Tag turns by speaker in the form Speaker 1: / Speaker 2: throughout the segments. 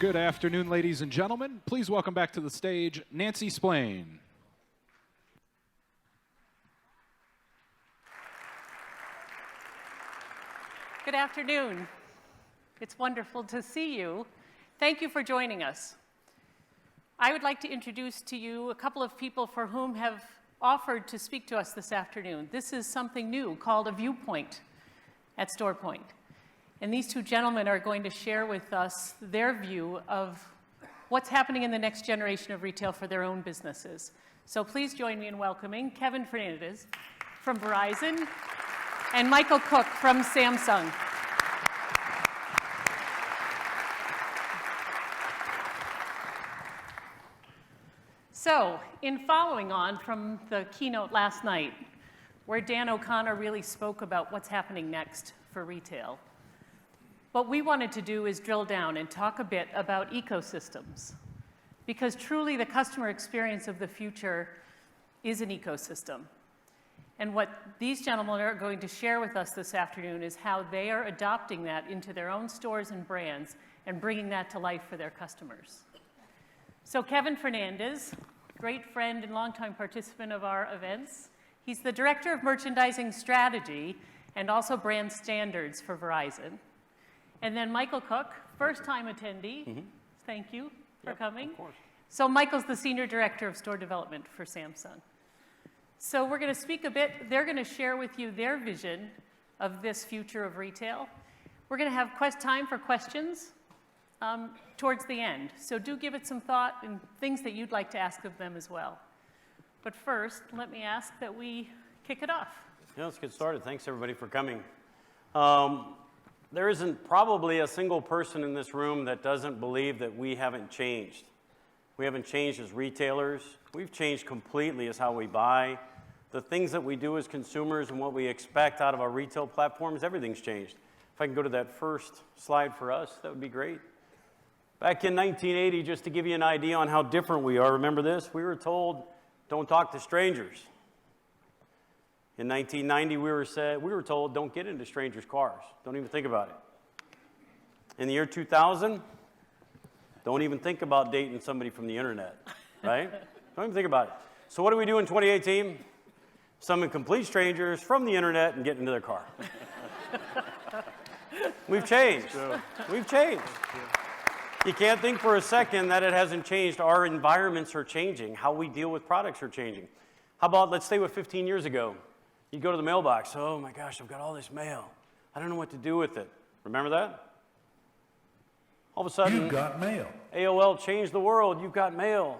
Speaker 1: Good afternoon, ladies and gentlemen. Please welcome back to the stage Nancy Splain.
Speaker 2: Good afternoon. It's wonderful to see you. Thank you for joining us. I would like to introduce to you a couple of people for whom have offered to speak to us this afternoon. This is something new called a viewpoint at StorePoint. And these two gentlemen are going to share with us their view of what's happening in the next generation of retail for their own businesses. So please join me in welcoming Kevin Fernandes from Verizon and Michael Cook from Samsung. So, in following on from the keynote last night, where Dan O'Connor really spoke about what's happening next for retail, what we wanted to do is drill down and talk a bit about ecosystems, because truly the customer experience of the future is an ecosystem. And what these gentlemen are going to share with us this afternoon is how they are adopting that into their own stores and brands and bringing that to life for their customers. So Kevin Fernandes, great friend and longtime participant of our events. He's the Director of Merchandising Strategy and also Brand Standards for Verizon. And then Michael Cook, first-time attendee. Mm-hmm. Thank you for coming.
Speaker 3: Of course.
Speaker 2: So Michael's the Senior Director of Store Development for Samsung. So we're going to speak a bit. They're going to share with you their vision of this future of retail. We're going to have time for questions towards the end. So do give it some thought and things that you'd like to ask of them as well. But first, let me ask that we kick it off.
Speaker 3: Yeah, let's get started. Thanks, everybody, for coming. There isn't probably a single person in this room that doesn't believe that we haven't changed. We haven't changed as retailers. We've changed completely as how we buy. The things that we do as consumers and what we expect out of our retail platforms, everything's changed. If I can go to that first slide for us, that would be great. Back in 1980, just to give you an idea on how different we are, remember this? We were told, don't talk to strangers. In 1990, we were told, don't get into strangers' cars. Don't even think about it. In the year 2000, don't even think about dating somebody from the internet, right? Don't even think about it. So what do we do in 2018? Summon complete strangers from the internet and get into their car. We've changed. We've changed. You can't think for a second that it hasn't changed. Our environments are changing. How we deal with products are changing. How about, let's stay with 15 years ago. You go to the mailbox. Oh my gosh, I've got all this mail. I don't know what to do with it. Remember that? All of a sudden,
Speaker 4: you've got mail.
Speaker 3: AOL changed the world. You've got mail.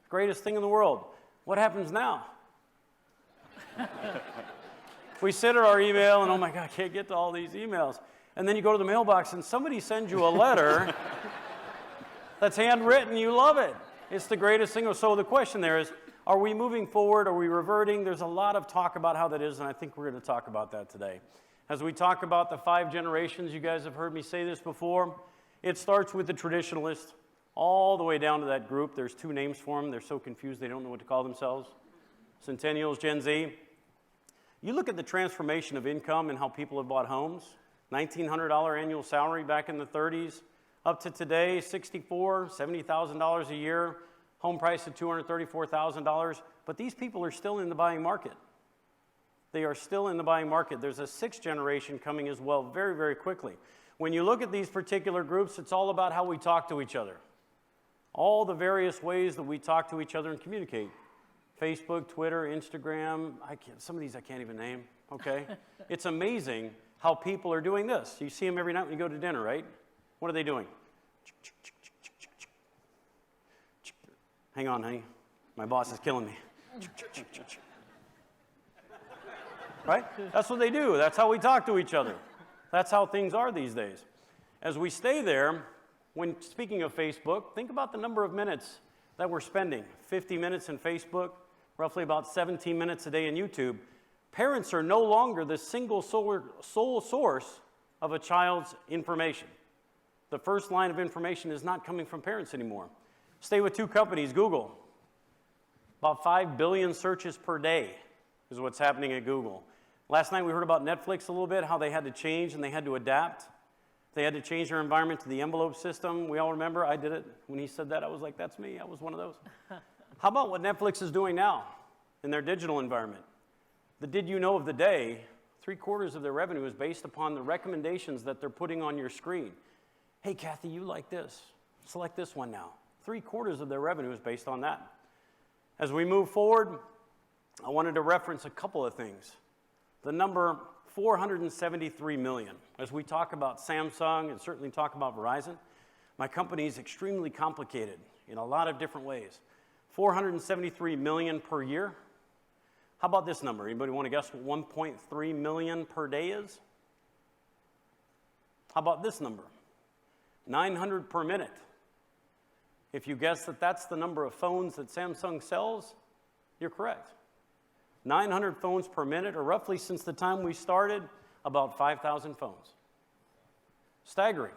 Speaker 3: Greatest thing in the world. What happens now? We sit at our email and, oh my God, I can't get to all these emails. And then you go to the mailbox and somebody sends you a letter that's handwritten. You love it. It's the greatest thing. So the question there is, are we moving forward? Are we reverting? There's a lot of talk about how that is, and I think we're going to talk about that today. As we talk about the 5 generations, you guys have heard me say this before. It starts with the traditionalist all the way down to that group. There's 2 names for them. They're so confused they don't know what to call themselves. Centennials, Gen Z. You look at the transformation of income and how people have bought homes. $1,900 annual salary back in the 30s, up to today, $64,000, $70,000 a year. Home price of $234,000, but these people are still in the buying market. They are still in the buying market. There's a 6th generation coming as well very, very quickly. When you look at these particular groups, it's all about how we talk to each other. All the various ways that we talk to each other and communicate. Facebook, Twitter, Instagram, some of these I can't even name, okay? It's amazing how people are doing this. You see them every night when you go to dinner, right? What are they doing? Hang on, honey. My boss is killing me. Right? That's what they do. That's how we talk to each other. That's how things are these days. As we stay there, when speaking of Facebook, think about the number of minutes that we're spending. 50 minutes in Facebook, roughly about 17 minutes a day in YouTube. Parents are no longer the single sole source of a child's information. The first line of information is not coming from parents anymore. Stay with 2 companies, Google. About 5 billion searches per day is what's happening at Google. Last night we heard about Netflix a little bit, how they had to change and they had to adapt. They had to change their environment to the envelope system. We all remember, I did it. When he said that, I was like, that's me. I was one of those. How about what Netflix is doing now in their digital environment? The did you know of the day, 3/4 of their revenue is based upon the recommendations that they're putting on your screen. Hey, Kathy, you like this. Select this one now. 3/4 of their revenue is based on that. As we move forward, I wanted to reference a couple of things. The number 473 million. As we talk about Samsung and certainly talk about Verizon, my company is extremely complicated in a lot of different ways. 473 million per year. How about this number? Anybody want to guess what 1.3 million per day is? How about this number? 900 per minute. If you guess that that's the number of phones that Samsung sells, you're correct. 900 phones per minute, or roughly since the time we started, about 5,000 phones. Staggering.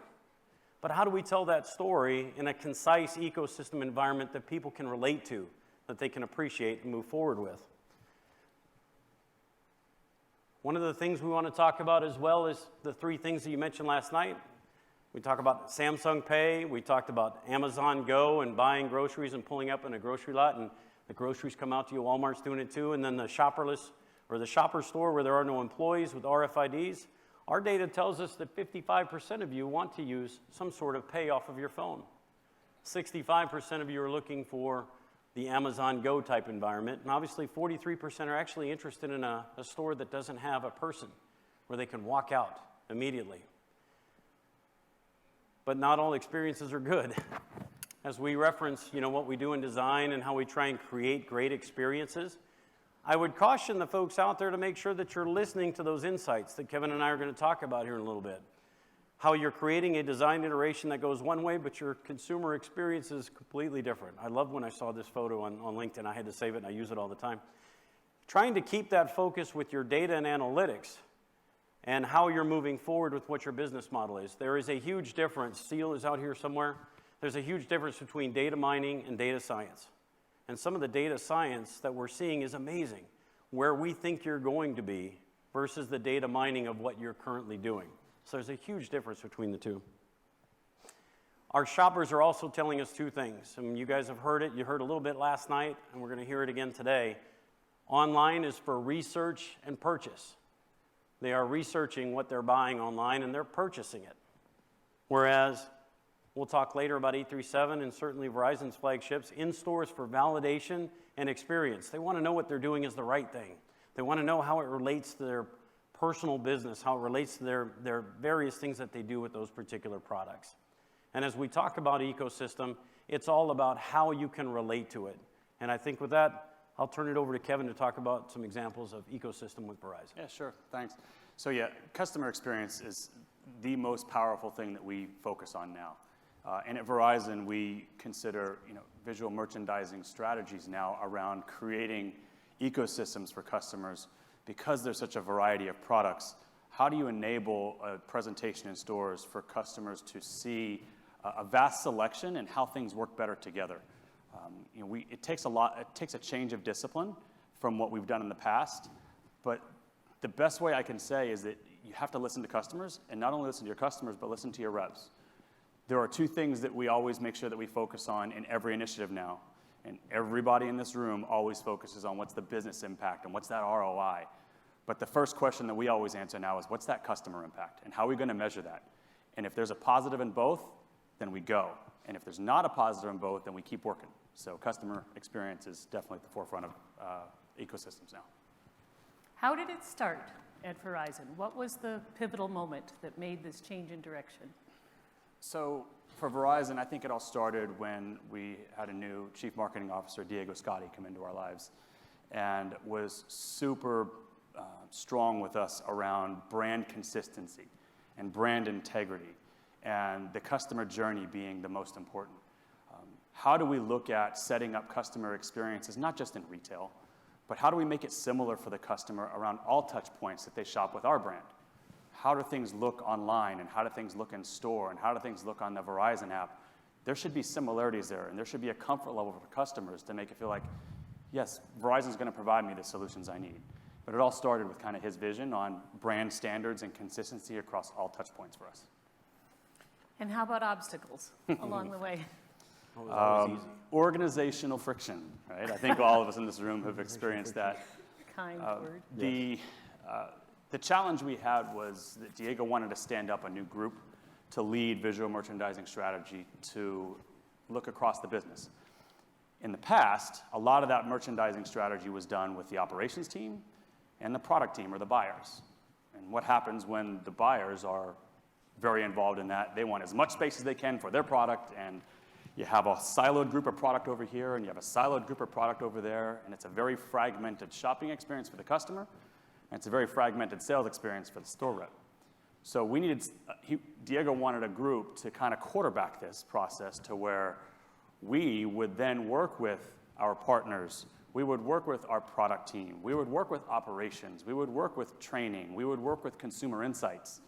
Speaker 3: But how do we tell that story in a concise ecosystem environment that people can relate to, that they can appreciate and move forward with? One of the things we want to talk about as well is the 3 things that you mentioned last night. We talked about Samsung Pay, we talked about Amazon Go and buying groceries and pulling up in a grocery lot and the groceries come out to you, Walmart's doing it too, and then the shopperless or the shopper store where there are no employees with RFIDs. Our data tells us that 55% of you want to use some sort of pay off of your phone. 65% of you are looking for the Amazon Go type environment, and obviously 43% are actually interested in a store that doesn't have a person where they can walk out immediately. But not all experiences are good. As we reference, what we do in design and how we try and create great experiences, I would caution the folks out there to make sure that you're listening to those insights that Kevin and I are going to talk about here in a little bit. How you're creating a design iteration that goes one way, but your consumer experience is completely different. I love when I saw this photo on LinkedIn. I had to save it, and I use it all the time. Trying to keep that focus with your data and analytics and how you're moving forward with what your business model is. There is a huge difference. Seal is out here somewhere. There's a huge difference between data mining and data science. And some of the data science that we're seeing is amazing, where we think you're going to be versus the data mining of what you're currently doing. So there's a huge difference between the two. Our shoppers are also telling us 2 things. I mean, you guys have heard it. You heard a little bit last night, and we're going to hear it again today. Online is for research and purchase. They are researching what they're buying online, and they're purchasing it. Whereas, we'll talk later about 837 and certainly Verizon's flagships, in stores for validation and experience. They want to know what they're doing is the right thing. They want to know how it relates to their personal business, how it relates to their various things that they do with those particular products. And as we talk about ecosystem, it's all about how you can relate to it. And I think with that, I'll turn it over to Kevin to talk about some examples of ecosystem with Verizon.
Speaker 4: Yeah, sure, thanks. So yeah, customer experience is the most powerful thing that we focus on now. And at Verizon, we consider visual merchandising strategies now around creating ecosystems for customers. Because there's such a variety of products, how do you enable a presentation in stores for customers to see a vast selection and how things work better together? It takes a change of discipline from what we've done in the past, but the best way I can say is that you have to listen to customers, and not only listen to your customers, but listen to your reps. There are 2 things that we always make sure that we focus on in every initiative now, and everybody in this room always focuses on what's the business impact and what's that ROI. But the first question that we always answer now is, what's that customer impact, and how are we going to measure that? And if there's a positive in both, then we go. And if there's not a positive in both, then we keep working. So customer experience is definitely at the forefront of ecosystems now.
Speaker 2: How did it start at Verizon? What was the pivotal moment that made this change in direction?
Speaker 4: So for Verizon, I think it all started when we had a new chief marketing officer, Diego Scotti, come into our lives and was super strong with us around brand consistency and brand integrity and the customer journey being the most important. How do we look at setting up customer experiences, not just in retail, but how do we make it similar for the customer around all touch points that they shop with our brand? How do things look online, and how do things look in store, and how do things look on the Verizon app? There should be similarities there, and there should be a comfort level for customers to make it feel like, yes, Verizon's going to provide me the solutions I need. But it all started with kind of his vision on brand standards and consistency across all touch points for us.
Speaker 2: And how about obstacles along the way?
Speaker 3: It was always easy.
Speaker 4: Organizational friction, right? I think all of us in this room have experienced that.
Speaker 2: Kind word.
Speaker 4: The challenge we had was that Diego wanted to stand up a new group to lead visual merchandising strategy to look across the business. In the past, a lot of that merchandising strategy was done with the operations team and the product team, or the buyers. And what happens when the buyers are very involved in that? They want as much space as they can for their product, and you have a siloed group of product over here, and you have a siloed group of product over there, and it's a very fragmented shopping experience for the customer, and it's a very fragmented sales experience for the store rep. So we needed, Diego wanted a group to kind of quarterback this process to where we would then work with our partners, we would work with our product team, we would work with operations, we would work with training, we would work with consumer insights,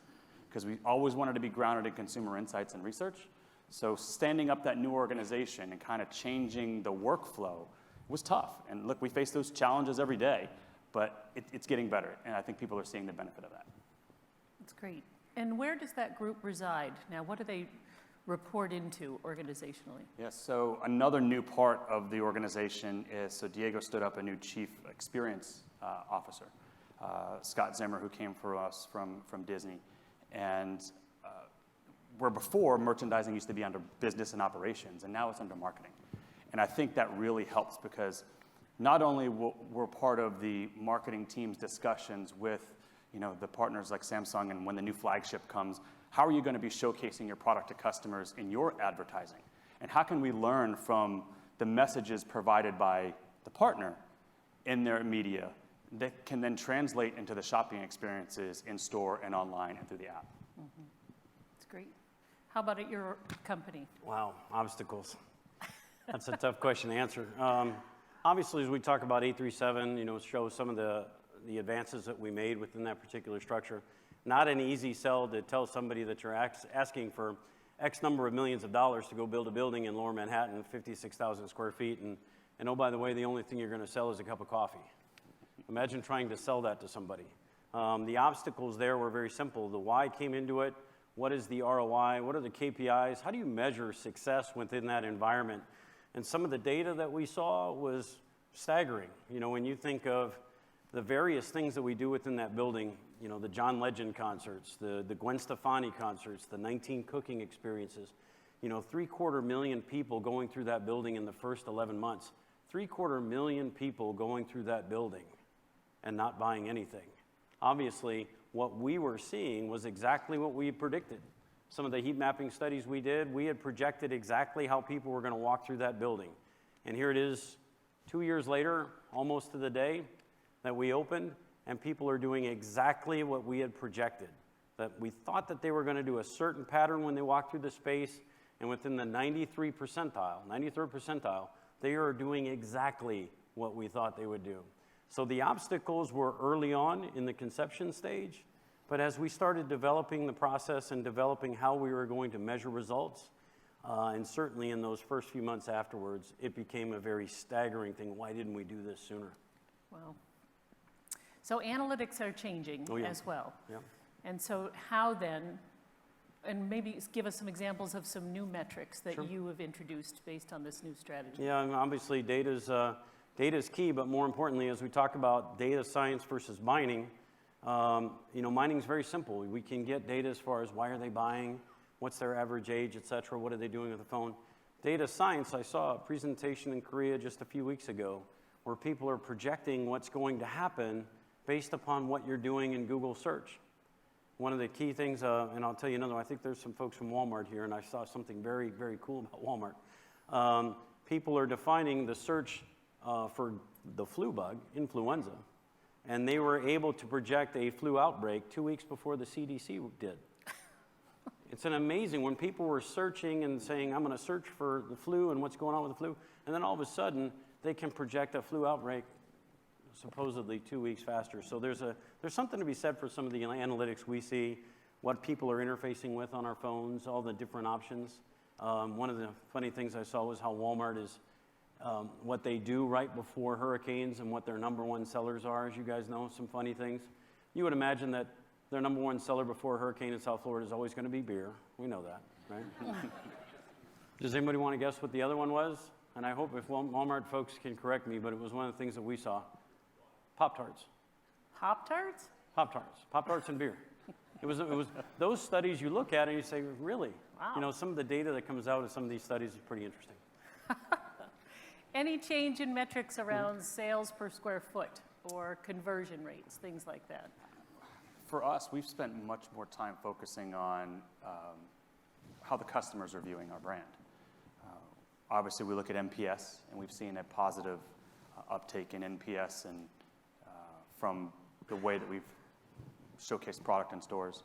Speaker 4: because we always wanted to be grounded in consumer insights and research. So standing up that new organization and kind of changing the workflow was tough. And look, we face those challenges every day, but it's getting better, and I think people are seeing the benefit of that.
Speaker 2: That's great. And where does that group reside? Now, what do they report into organizationally?
Speaker 4: Yes, so another new part of the organization is, so Diego stood up a new chief experience officer, Scott Zimmer, who came for us from Disney. And where before, merchandising used to be under business and operations, and now it's under marketing. And I think that really helps because not only we're part of the marketing team's discussions with the partners like Samsung, and when the new flagship comes, how are you going to be showcasing your product to customers in your advertising? And how can we learn from the messages provided by the partner in their media that can then translate into the shopping experiences in store and online and through the app?
Speaker 2: Mm-hmm. That's great. How about at your company?
Speaker 3: Wow, obstacles. That's a tough question to answer. Obviously, as we talk about 837, shows some of the advances that we made within that particular structure. Not an easy sell to tell somebody that you're asking for X number of millions of dollars to go build a building in Lower Manhattan, 56,000 square feet, and oh, by the way, the only thing you're going to sell is a cup of coffee. Imagine trying to sell that to somebody. The obstacles there were very simple. The why came into it. What is the ROI? What are the KPIs? How do you measure success within that environment? And some of the data that we saw was staggering. When you think of the various things that we do within that building, the John Legend concerts, the Gwen Stefani concerts, the 19 cooking experiences, 750,000 people going through that building in the first 11 months. 750,000 people going through that building and not buying anything. Obviously, what we were seeing was exactly what we predicted. Some of the heat mapping studies we did, we had projected exactly how people were going to walk through that building. And here it is 2 years later, almost to the day that we opened, and people are doing exactly what we had projected. That we thought that they were going to do a certain pattern when they walked through the space, and within the 93rd percentile, they are doing exactly what we thought they would do. So the obstacles were early on in the conception stage, but as we started developing the process and developing how we were going to measure results, and certainly in those first few months afterwards, it became a very staggering thing. Why didn't we do this sooner?
Speaker 2: Wow. So analytics are changing as well.
Speaker 3: Yeah.
Speaker 2: And so how then, and maybe give us some examples of some new metrics that you have introduced based on this new strategy.
Speaker 3: Yeah, and obviously data's key, but more importantly, as we talk about data science versus mining, mining's very simple. We can get data as far as why are they buying, what's their average age, et cetera, what are they doing with the phone. Data science, I saw a presentation in Korea just a few weeks ago where people are projecting what's going to happen based upon what you're doing in Google search. One of the key things, and I'll tell you another one, I think there's some folks from Walmart here, and I saw something very, very cool about Walmart. People are defining the search for the flu bug, influenza, and they were able to project a flu outbreak 2 weeks before the CDC did. It's an amazing, when people were searching and saying, I'm going to search for the flu and what's going on with the flu, and then all of a sudden, they can project a flu outbreak supposedly 2 weeks faster. So there's something to be said for some of the analytics we see, what people are interfacing with on our phones, all the different options. One of the funny things I saw was how Walmart is, what they do right before hurricanes and what their number one sellers are, as you guys know, some funny things. You would imagine that their number one seller before a hurricane in South Florida is always going to be beer. We know that. right? Does anybody want to guess what the other one was? And I hope if Walmart folks can correct me, but it was one of the things that we saw. Pop-Tarts.
Speaker 2: Pop-Tarts?
Speaker 3: Pop-Tarts. Pop-Tarts and beer. It was those studies you look at and you say, really?
Speaker 2: Wow.
Speaker 3: You know, some of the data that comes out of some of these studies is pretty interesting.
Speaker 2: Any change in metrics around sales per square foot or conversion rates, things like that?
Speaker 4: For us, we've spent much more time focusing on how the customers are viewing our brand. Obviously, we look at NPS, and we've seen a positive uptake in NPS and from the way that we've showcased product in stores.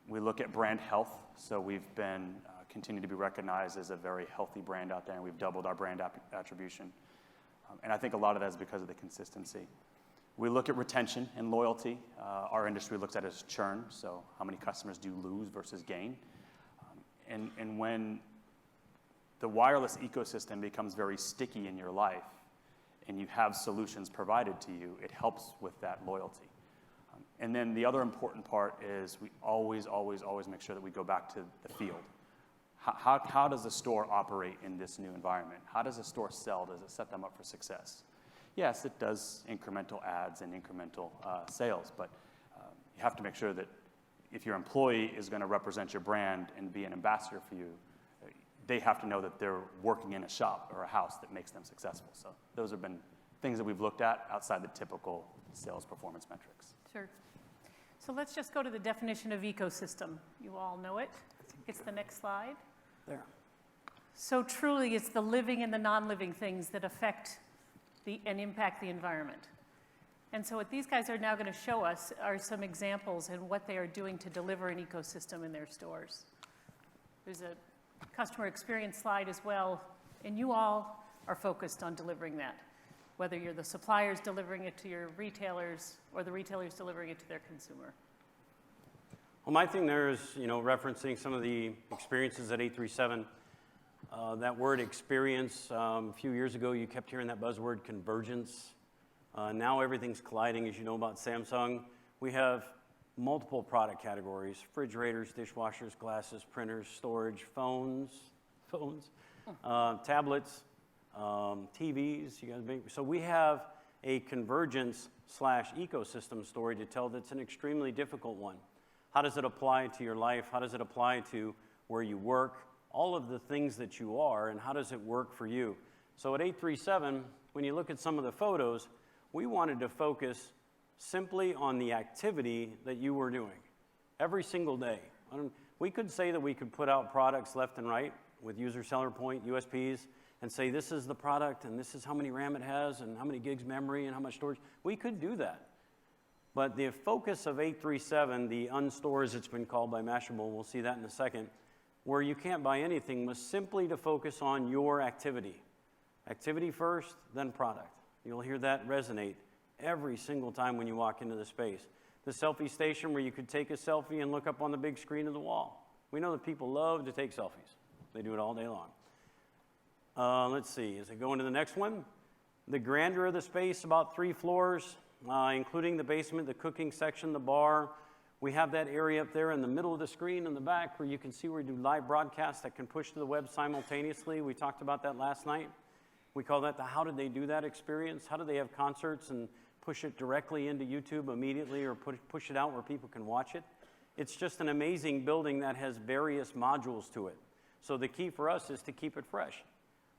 Speaker 4: We look at brand health, so we've been continue to be recognized as a very healthy brand out there, and we've doubled our brand attribution. And I think a lot of that is because of the consistency. We look at retention and loyalty. Our industry looks at it as churn, so how many customers do you lose versus gain. And when the wireless ecosystem becomes very sticky in your life and you have solutions provided to you, it helps with that loyalty. And then the other important part is we always make sure that we go back to the field. How does the store operate in this new environment? How does a store sell? Does it set them up for success? Yes, it does incremental ads and incremental sales, but you have to make sure that if your employee is going to represent your brand and be an ambassador for you, they have to know that they're working in a shop or a house that makes them successful. So those have been things that we've looked at outside the typical sales performance metrics.
Speaker 2: Sure. So let's just go to the definition of ecosystem. You all know it. It's the next slide.
Speaker 3: There.
Speaker 2: So truly, it's the living and the non-living things that affect and impact the environment. And so what these guys are now going to show us are some examples and what they are doing to deliver an ecosystem in their stores. There's a customer experience slide as well, and you all are focused on delivering that, whether you're the suppliers delivering it to your retailers or the retailers delivering it to their consumer.
Speaker 3: Well, my thing there is, referencing some of the experiences at 837. That word experience, a few years ago, you kept hearing that buzzword convergence. Now everything's colliding, as you know about Samsung. We have multiple product categories: refrigerators, dishwashers, glasses, printers, storage, phones, tablets, TVs. So we have a convergence/ecosystem story to tell that's an extremely difficult one. How does it apply to your life? How does it apply to where you work? All of the things that you are, and how does it work for you? So at 837, when you look at some of the photos, we wanted to focus simply on the activity that you were doing every single day. We could say that we could put out products left and right with user seller point, USPs, and say this is the product and this is how many RAM it has and how many gigs memory and how much storage. We could do that. But the focus of 837, the unstore as it's been called by Mashable, we'll see that in a second, where you can't buy anything, was simply to focus on your activity. Activity first, then product. You'll hear that resonate every single time when you walk into the space. The selfie station where you could take a selfie and look up on the big screen of the wall. We know that people love to take selfies. They do it all day long. Let's see, as I go into the next one, the grandeur of the space, about 3 floors, including the basement, the cooking section, the bar. We have that area up there in the middle of the screen in the back where you can see where we do live broadcasts that can push to the web simultaneously. We talked about that last night. We call that the how did they do that experience. How do they have concerts and push it directly into YouTube immediately or push it out where people can watch it? It's just an amazing building that has various modules to it. So the key for us is to keep it fresh.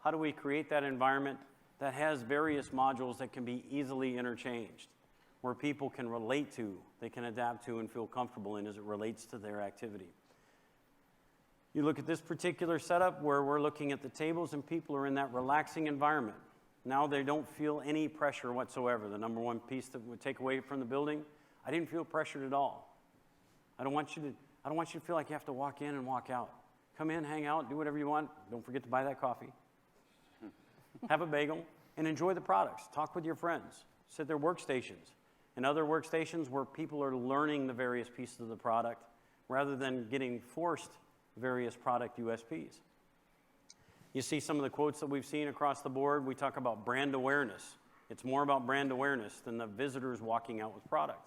Speaker 3: How do we create that environment that has various modules that can be easily interchanged, where people can relate to, they can adapt to and feel comfortable in as it relates to their activity? You look at this particular setup where we're looking at the tables and people are in that relaxing environment. Now they don't feel any pressure whatsoever. The number one piece that would take away from the building, I didn't feel pressured at all. I don't want you to feel like you have to walk in and walk out. Come in, hang out, do whatever you want. Don't forget to buy that coffee. Have a bagel and enjoy the products. Talk with your friends. Sit at their workstations. And other workstations where people are learning the various pieces of the product rather than getting forced various product USPs. You see some of the quotes that we've seen across the board. We talk about brand awareness. It's more about brand awareness than the visitors walking out with product.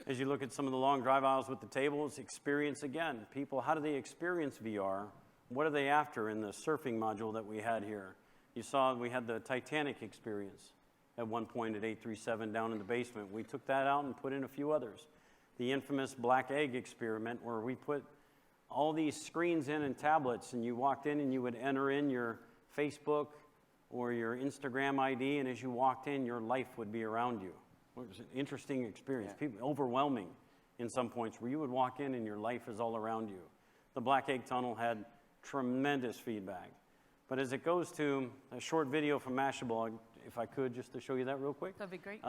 Speaker 3: As you look at some of the long drive aisles with the tables, experience again. People, how do they experience VR? What are they after in the surfing module that we had here? You saw we had the Titanic experience at one point at 837 down in the basement. We took that out and put in a few others. The infamous black egg experiment where we put all these screens in and tablets, and you walked in and you would enter in your Facebook or your Instagram ID, and as you walked in, your life would be around you. It was an interesting experience.
Speaker 4: Yeah.
Speaker 3: People, overwhelming in some points where you would walk in and your life is all around you. The black egg tunnel had tremendous feedback. But as it goes to a short video from Mashable, if I could, just to show you that real quick.
Speaker 2: That'd be great.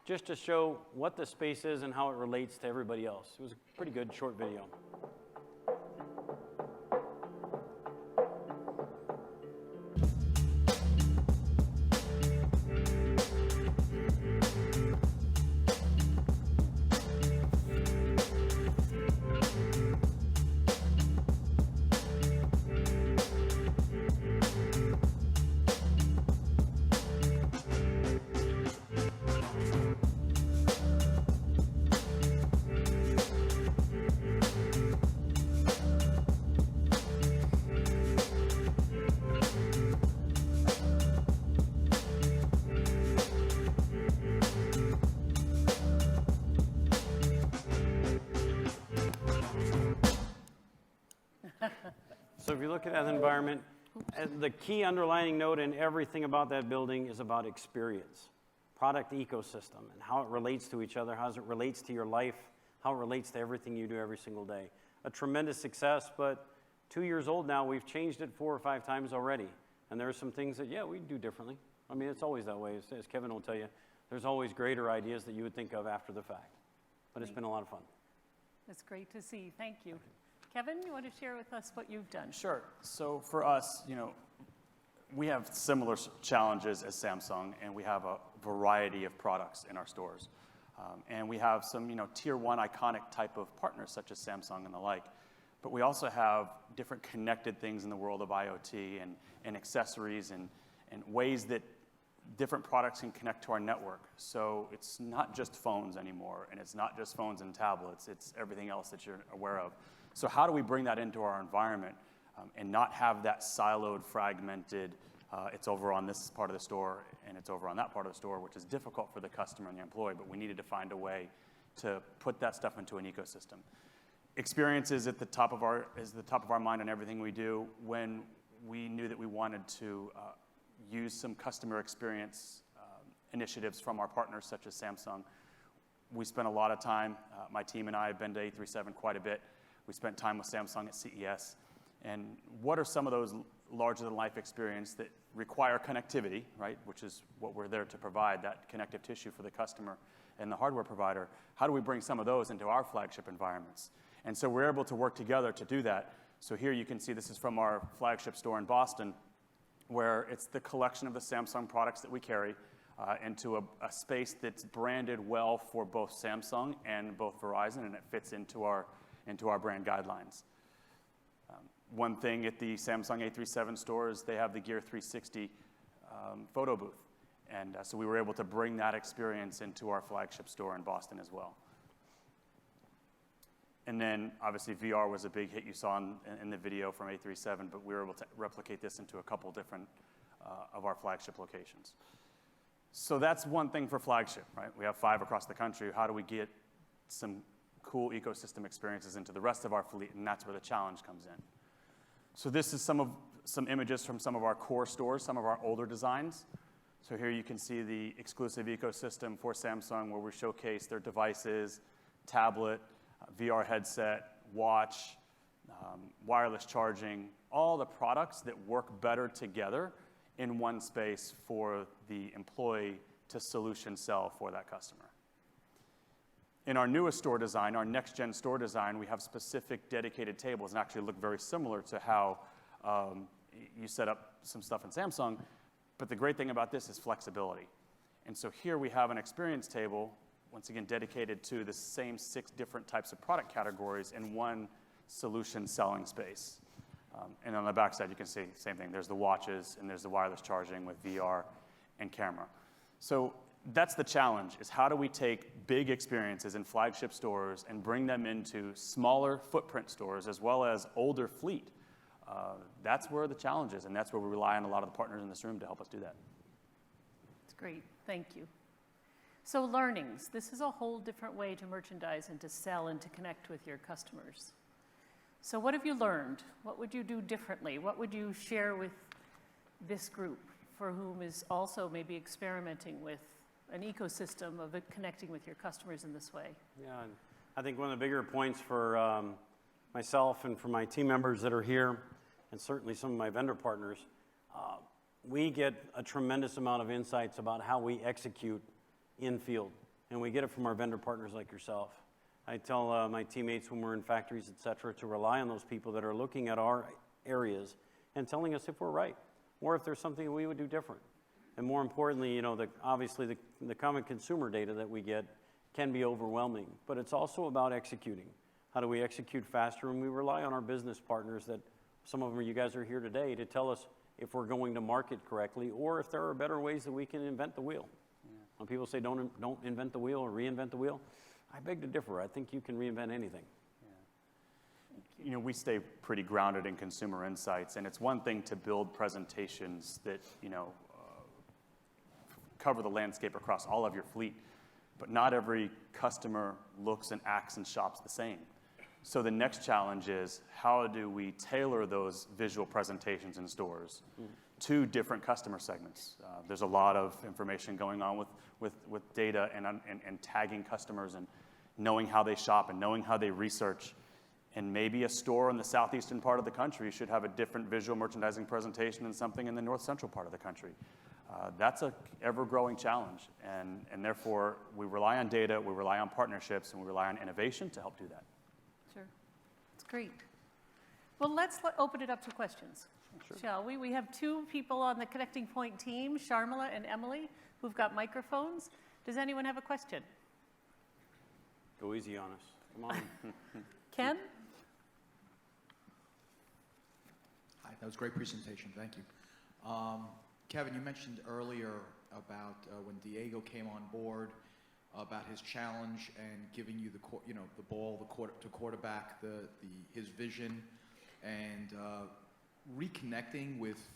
Speaker 3: Just to show what the space is and how it relates to everybody else. It was a pretty good short video. So if you look at that environment, the key underlining note in everything about that building is about experience, product ecosystem, and how it relates to each other, how it relates to your life, how it relates to everything you do every single day. A tremendous success, but 2 years old now, we've changed it 4 or 5 times already. And there are some things that, yeah, we do differently. I mean, it's always that way. As Kevin will tell you, there's always greater ideas that you would think of after the fact. But it's been a lot of fun.
Speaker 2: That's great to see. Thank you. Kevin, you want to share with us what you've done?
Speaker 4: Sure. So for us, we have similar challenges as Samsung, and we have a variety of products in our stores. And we have some, tier one iconic type of partners such as Samsung and the like. But we also have different connected things in the world of IoT and accessories and ways that different products can connect to our network. So it's not just phones anymore, and it's not just phones and tablets, it's everything else that you're aware of. So how do we bring that into our environment and not have that siloed, fragmented, it's over on this part of the store and it's over on that part of the store, which is difficult for the customer and the employee, but we needed to find a way to put that stuff into an ecosystem. Experience is at the top of our mind on everything we do. When we knew that we wanted to use some customer experience initiatives from our partners such as Samsung, we spent a lot of time, my team and I have been to A37 quite a bit. We spent time with Samsung at CES. And what are some of those larger-than-life experiences that require connectivity, right, which is what we're there to provide, that connective tissue for the customer and the hardware provider? How do we bring some of those into our flagship environments? And so we're able to work together to do that. So here you can see this is from our flagship store in Boston, where it's the collection of the Samsung products that we carry into a space that's branded well for both Samsung and both Verizon, and it fits into our brand guidelines. One thing at the Samsung A37 store is they have the Gear 360 photo booth. And so we were able to bring that experience into our flagship store in Boston as well. And then, obviously, VR was a big hit you saw in the video from A37, but we were able to replicate this into a couple different of our flagship locations. So that's one thing for flagship, right? We have 5 across the country. How do we get some cool ecosystem experiences into the rest of our fleet? And that's where the challenge comes in. So this is some images from some of our core stores, some of our older designs. So here you can see the exclusive ecosystem for Samsung where we showcase their devices, tablet, VR headset, watch, wireless charging, all the products that work better together in one space for the employee to solution sell for that customer. In our newest store design, our next-gen store design, we have specific dedicated tables and actually look very similar to how you set up some stuff in Samsung. But the great thing about this is flexibility. And so here we have an experience table, once again, dedicated to the same 6 different types of product categories in one solution selling space. And on the back side, you can see same thing. There's the watches, and there's the wireless charging with VR and camera. So that's the challenge, is how do we take big experiences in flagship stores and bring them into smaller footprint stores as well as older fleet? That's where the challenge is, and that's where we rely on a lot of the partners in this room to help us do that.
Speaker 2: That's great. Thank you. So learnings. This is a whole different way to merchandise and to sell and to connect with your customers. So what have you learned? What would you do differently? What would you share with this group for whom is also maybe experimenting with an ecosystem of connecting with your customers in this way?
Speaker 3: Yeah, and I think one of the bigger points for myself and for my team members that are here, and certainly some of my vendor partners, we get a tremendous amount of insights about how we execute in field, and we get it from our vendor partners like yourself. I tell my teammates when we're in factories, et cetera, to rely on those people that are looking at our areas and telling us if we're right, or if there's something we would do different. And more importantly, you know, obviously the common consumer data that we get can be overwhelming, but it's also about executing. How do we execute faster? And we rely on our business partners, that some of them, you guys are here today, to tell us if we're going to market correctly, or if there are better ways that we can invent the wheel. Yeah. When people say don't invent the wheel or reinvent the wheel, I beg to differ. I think you can reinvent anything.
Speaker 4: Yeah. You know, we stay pretty grounded in consumer insights, and it's one thing to build presentations that, you know, cover the landscape across all of your fleet, but not every customer looks and acts and shops the same. So the next challenge is, how do we tailor those visual presentations in stores to different customer segments? There's a lot of information going on with data and tagging customers and knowing how they shop and knowing how they research. And maybe a store in the southeastern part of the country should have a different visual merchandising presentation than something in the north central part of the country. That's an ever-growing challenge, and therefore we rely on data, we rely on partnerships, and we rely on innovation to help do that.
Speaker 2: Sure. That's great. Well, let's open it up to questions,
Speaker 3: Sure.
Speaker 2: shall we? We have two people on the Connecting Point team, Sharmila and Emily, who've got microphones. Does anyone have a question?
Speaker 3: Go easy on us. Come on.
Speaker 2: Ken?
Speaker 5: Hi, that was a great presentation. Thank you. Kevin, you mentioned earlier about when Diego came on board, about his challenge and giving you the ball to quarterback his vision, and reconnecting with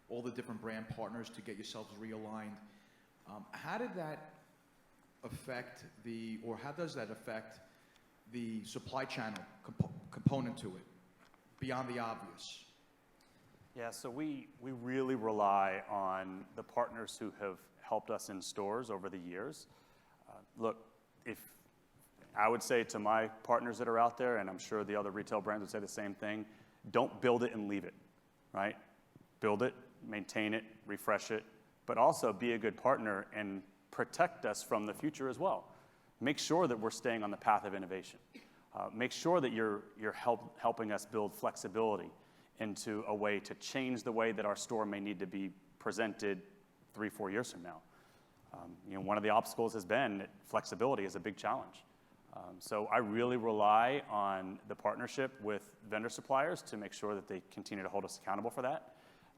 Speaker 5: all the different brand partners to get yourselves realigned. How did that affect how does that affect the supply channel component to it, beyond the obvious?
Speaker 4: Yeah, so we really rely on the partners who have helped us in stores over the years. Look, if I would say to my partners that are out there, and I'm sure the other retail brands would say the same thing, don't build it and leave it, right? Build it, maintain it, refresh it, but also be a good partner and protect us from the future as well. Make sure that we're staying on the path of innovation. Make sure that you're helping us build flexibility into a way to change the way that our store may need to be presented 3-4 years from now. You know, one of the obstacles has been that flexibility is a big challenge. So I really rely on the partnership with vendor suppliers to make sure that they continue to hold us accountable for that.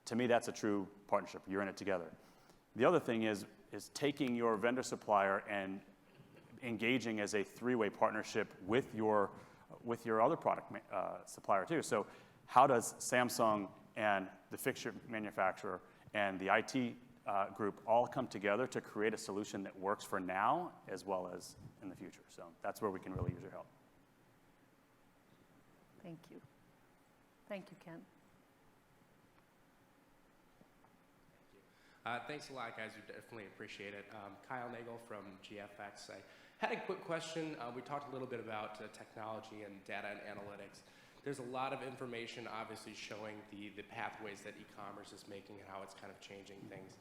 Speaker 4: To me, that's a true partnership. You're in it together. The other thing is taking your vendor supplier and engaging as a three-way partnership with your other product supplier too. So how does Samsung and the fixture manufacturer and the IT group all come together to create a solution that works for now as well as in the future? So that's where we can really use your help.
Speaker 2: Thank you. Thank you, Ken.
Speaker 6: Thanks a lot, guys. We definitely appreciate it. Kyle Nagel from GFX. I had a quick question. We talked a little bit about technology and data and analytics. There's a lot of information, obviously, showing the pathways that e-commerce is making and how it's kind of changing things.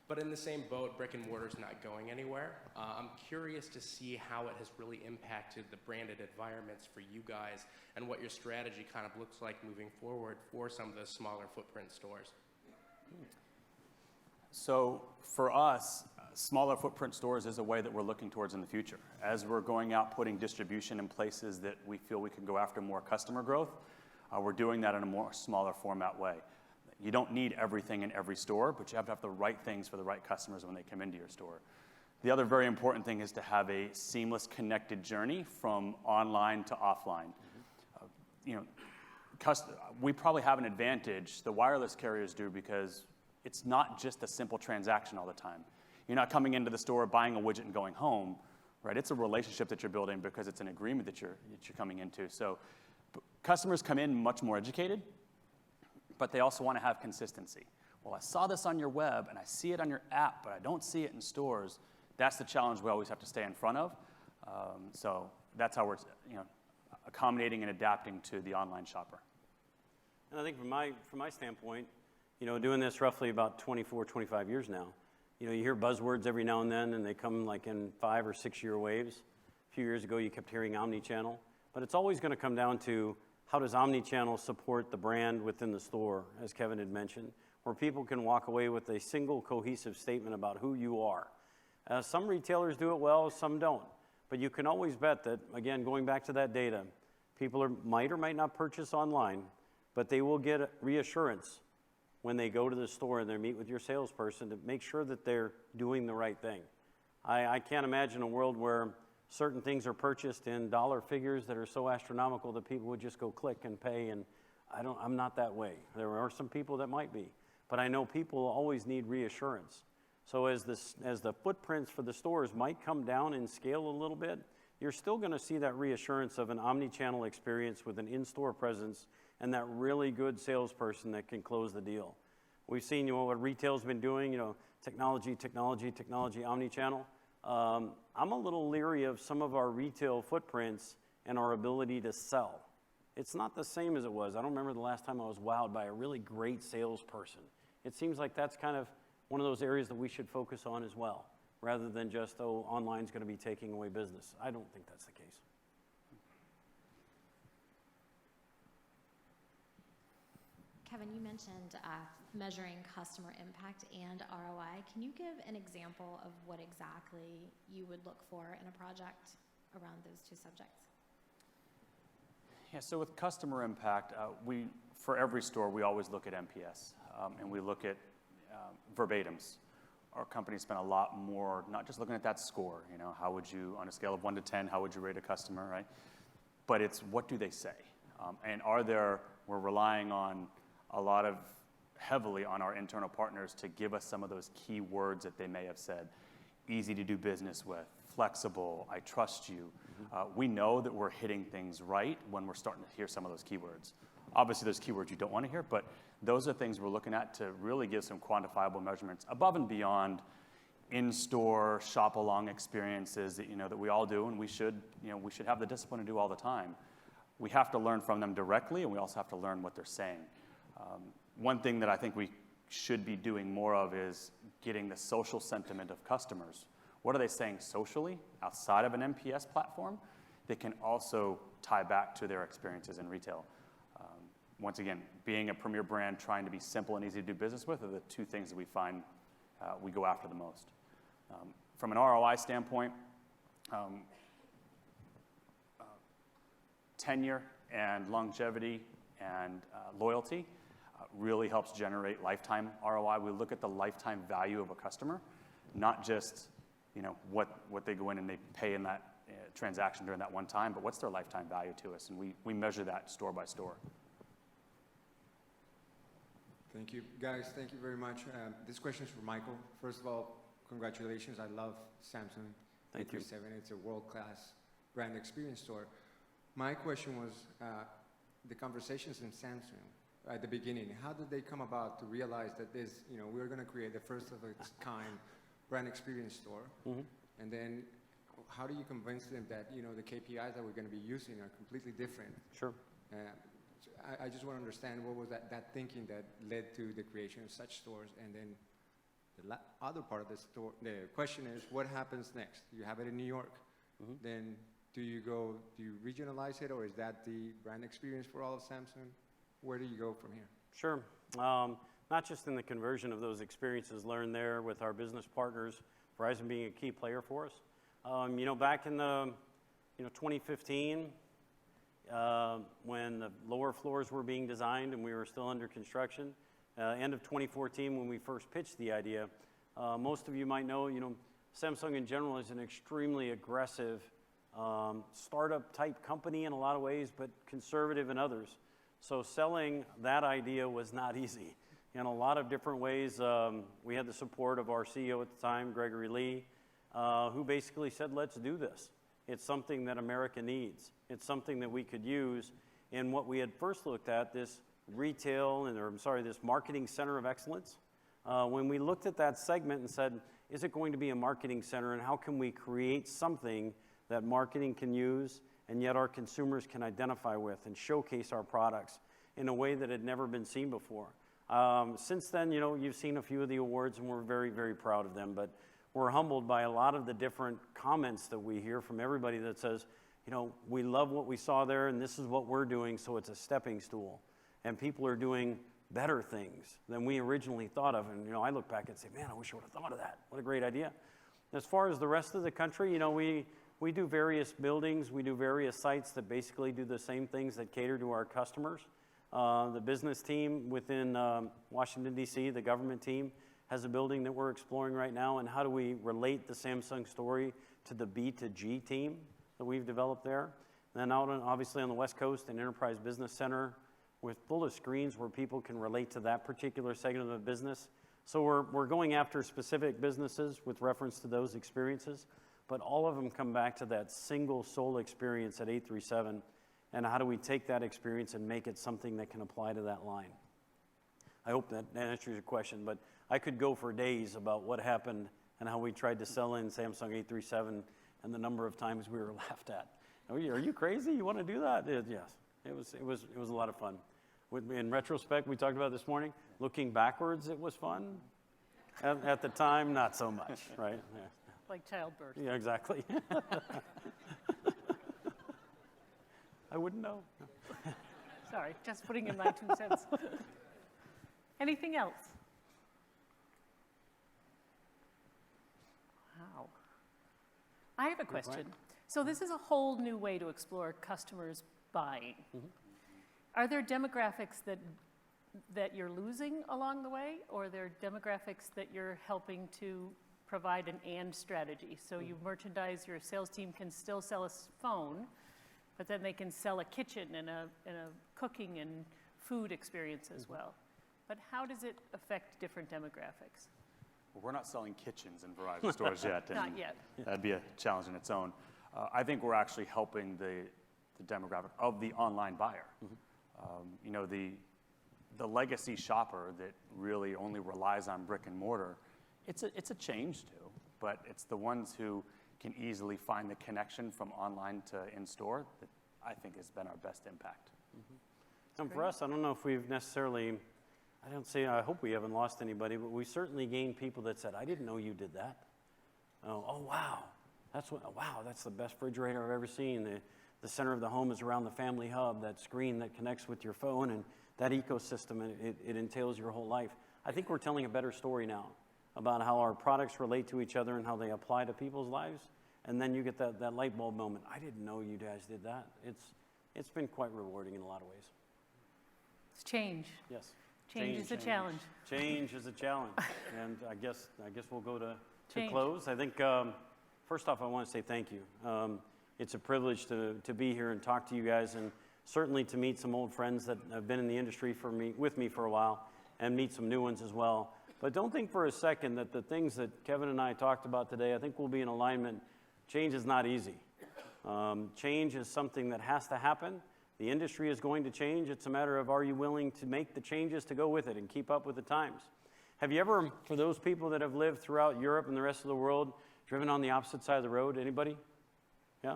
Speaker 6: But in the same boat, brick and mortar's not going anywhere. I'm curious to see how it has really impacted the branded environments for you guys and what your strategy kind of looks like moving forward for some of those smaller footprint stores.
Speaker 4: So for us, smaller footprint stores is a way that we're looking towards in the future. As we're going out putting distribution in places that we feel we can go after more customer growth, we're doing that in a more smaller format way. You don't need everything in every store, but you have to have the right things for the right customers when they come into your store. The other very important thing is to have a seamless connected journey from online to offline. You know, we probably have an advantage, the wireless carriers do, because it's not just a simple transaction all the time. You're not coming into the store, buying a widget and going home, right? It's a relationship that you're building because it's an agreement that you're coming into. So customers come in much more educated, but they also want to have consistency. Well, I saw this on your web and I see it on your app, but I don't see it in stores. That's the challenge we always have to stay in front of. So that's how we're, accommodating and adapting to the online shopper.
Speaker 3: And I think from my standpoint, doing this roughly about 24, 25 years now, you hear buzzwords every now and then, and they come like in 5 or 6 year waves. A few years ago, you kept hearing omni-channel, but it's always going to come down to how does omni-channel support the brand within the store, as Kevin had mentioned, where people can walk away with a single cohesive statement about who you are. Some retailers do it well, some don't. But you can always bet that, again, going back to that data, people might or might not purchase online, but they will get reassurance when they go to the store and they meet with your salesperson to make sure that they're doing the right thing. I can't imagine a world where certain things are purchased in dollar figures that are so astronomical that people would just go click and pay, and I'm not that way. There are some people that might be, but I know people always need reassurance. So as the footprints for the stores might come down in scale a little bit, you're still going to see that reassurance of an omni-channel experience with an in-store presence and that really good salesperson that can close the deal. We've seen what retail's been doing, technology, omni-channel. I'm a little leery of some of our retail footprints and our ability to sell. It's not the same as it was. I don't remember the last time I was wowed by a really great salesperson. It seems like that's kind of one of those areas that we should focus on as well, rather than just, online's going to be taking away business. I don't think that's the case.
Speaker 7: Kevin, you mentioned measuring customer impact and ROI. Can you give an example of what exactly you would look for in a project around those two subjects?
Speaker 4: Yeah, so with customer impact, for every store, we always look at NPS, and we look at verbatims. Our company spent a lot more, not just looking at that score, how would you, on a scale of 1 to 10, how would you rate a customer, right? But it's what do they say? And we're relying on heavily on our internal partners to give us some of those key words that they may have said. Easy to do business with, flexible, I trust you. We know that we're hitting things right when we're starting to hear some of those keywords. Obviously, there's keywords you don't want to hear, but those are things we're looking at to really give some quantifiable measurements above and beyond in-store shop-along experiences that we all do, and we should have the discipline to do all the time. We have to learn from them directly, and we also have to learn what they're saying. One thing that I think we should be doing more of is getting the social sentiment of customers. What are they saying socially outside of an NPS platform that can also tie back to their experiences in retail? Once again, being a premier brand, trying to be simple and easy to do business with are the two things that we find we go after the most. From an ROI standpoint, tenure and longevity and loyalty really helps generate lifetime ROI. We look at the lifetime value of a customer, not just what they go in and they pay in that transaction during that one time, but what's their lifetime value to us, and we measure that store by store.
Speaker 8: Thank you. Guys, thank you very much. This question is for Michael. First of all, congratulations. I love Samsung.
Speaker 3: Thank you.
Speaker 8: 837. It's a world-class brand experience store. My question was the conversations in Samsung at the beginning. How did they come about to realize that we're going to create the first of its kind brand experience store?
Speaker 3: Mm-hmm.
Speaker 8: And then how do you convince them that, the KPIs that we're going to be using are completely different?
Speaker 3: Sure.
Speaker 8: I just want to understand what was that thinking that led to the creation of such stores. And then the other part of the question is, what happens next? You have it in New York.
Speaker 3: Mm-hmm.
Speaker 8: Then do you regionalize it, or is that the brand experience for all of Samsung? Where do you go from here?
Speaker 3: Sure. Not just in the conversion of those experiences learned there with our business partners, Verizon being a key player for us. Back in the 2015, when the lower floors were being designed and we were still under construction, end of 2014 when we first pitched the idea, most of you might know, Samsung in general is an extremely aggressive startup type company in a lot of ways, but conservative in others. So selling that idea was not easy. In a lot of different ways, we had the support of our CEO at the time, Gregory Lee, who basically said, let's do this. It's something that America needs. It's something that we could use in what we had first looked at, this this marketing center of excellence. When we looked at that segment and said, is it going to be a marketing center, and how can we create something that marketing can use and yet our consumers can identify with and showcase our products in a way that had never been seen before. Since then, you've seen a few of the awards, and we're very, very proud of them, but we're humbled by a lot of the different comments that we hear from everybody that says, we love what we saw there, and this is what we're doing, so it's a stepping stool. And people are doing better things than we originally thought of. And, I look back and say, man, I wish I would have thought of that. What a great idea. As far as the rest of the country, we do various buildings. We do various sites that basically do the same things that cater to our customers. The business team within Washington, D.C., the government team, has a building that we're exploring right now. And how do we relate the Samsung story to the B2G team that we've developed there? And then obviously on the West Coast, an enterprise business center full of screens where people can relate to that particular segment of the business. So we're going after specific businesses with reference to those experiences, but all of them come back to that single sole experience at 837, and how do we take that experience and make it something that can apply to that line? I hope that answers your question, but I could go for days about what happened and how we tried to sell in Samsung 837 and the number of times we were laughed at. Are you crazy? You want to do that? Yes. It was a lot of fun. In retrospect, we talked about this morning, looking backwards, it was fun. At the time, not so much, right? Yeah.
Speaker 2: Like childbirth.
Speaker 3: Yeah, exactly. I wouldn't know.
Speaker 2: Sorry, just putting in my 2 cents. Anything else? Wow. I have a question. So this is a whole new way to explore customers buying.
Speaker 3: Mm-hmm.
Speaker 2: Are there demographics that you're losing along the way, or are there demographics that you're helping to provide an and strategy? So you merchandise, your sales team can still sell a phone, but then they can sell a kitchen and a cooking and food experience as well. But how does it affect different demographics?
Speaker 4: Well, we're not selling kitchens in Verizon stores yet. And
Speaker 2: Not yet.
Speaker 4: That'd be a challenge in its own. I think we're actually helping the demographic of the online buyer. The legacy shopper that really only relies on brick and mortar, it's a change to, but it's the ones who can easily find the connection from online to in-store that I think has been our best impact.
Speaker 3: And for us, I don't know if we've necessarily, I hope we haven't lost anybody, but we certainly gained people that said, I didn't know you did that. Oh wow, that's the best refrigerator I've ever seen. The center of the home is around the family hub, that screen that connects with your phone, and that ecosystem, it entails your whole life. I think we're telling a better story now about how our products relate to each other and how they apply to people's lives. And then you get that light bulb moment. I didn't know you guys did that. It's been quite rewarding in a lot of ways.
Speaker 2: It's change.
Speaker 3: Yes.
Speaker 2: Change is a challenge.
Speaker 3: Change is a challenge. And I guess we'll go to
Speaker 2: Change.
Speaker 3: close. I think, first off, I want to say thank you. It's a privilege to be here and talk to you guys, and certainly to meet some old friends that have been in the industry with me for a while, and meet some new ones as well. But don't think for a second that the things that Kevin and I talked about today, I think we'll be in alignment. Change is not easy. Change is something that has to happen. The industry is going to change. It's a matter of, are you willing to make the changes to go with it and keep up with the times? Have you ever, for those people that have lived throughout Europe and the rest of the world, driven on the opposite side of the road? Anybody? Yeah?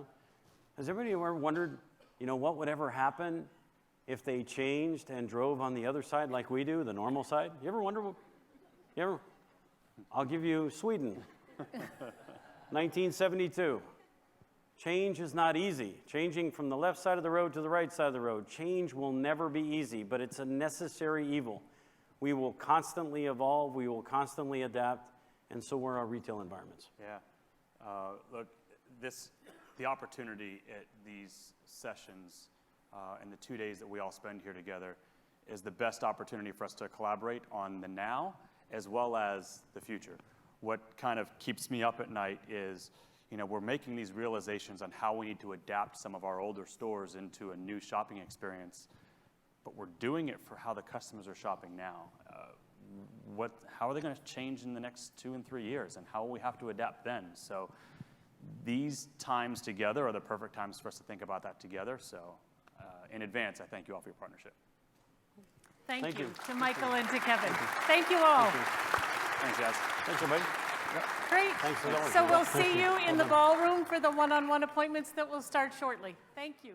Speaker 3: Has everybody ever wondered, what would ever happen if they changed and drove on the other side like we do, the normal side? You ever wonder I'll give you Sweden. 1972. Change is not easy. Changing from the left side of the road to the right side of the road. Change will never be easy, but it's a necessary evil. We will constantly evolve. We will constantly adapt, and so will our retail environments.
Speaker 4: Yeah. Look, the opportunity at these sessions and the 2 days that we all spend here together is the best opportunity for us to collaborate on the now as well as the future. what kind of keeps me up at night is, we're making these realizations on how we need to adapt some of our older stores into a new shopping experience, but we're doing it for how the customers are shopping now. How are they going to change in the next 2 and 3 years, and how will we have to adapt then? So these times together are the perfect times for us to think about that together. So in advance, I thank you all for your partnership.
Speaker 2: Thank you to Michael and to Kevin. Thank you all.
Speaker 4: Thanks, guys.
Speaker 3: Thanks, everybody.
Speaker 2: Great.
Speaker 3: Thanks for that one.
Speaker 2: So we'll see you in the ballroom for the one-on-one appointments that will start shortly. Thank you.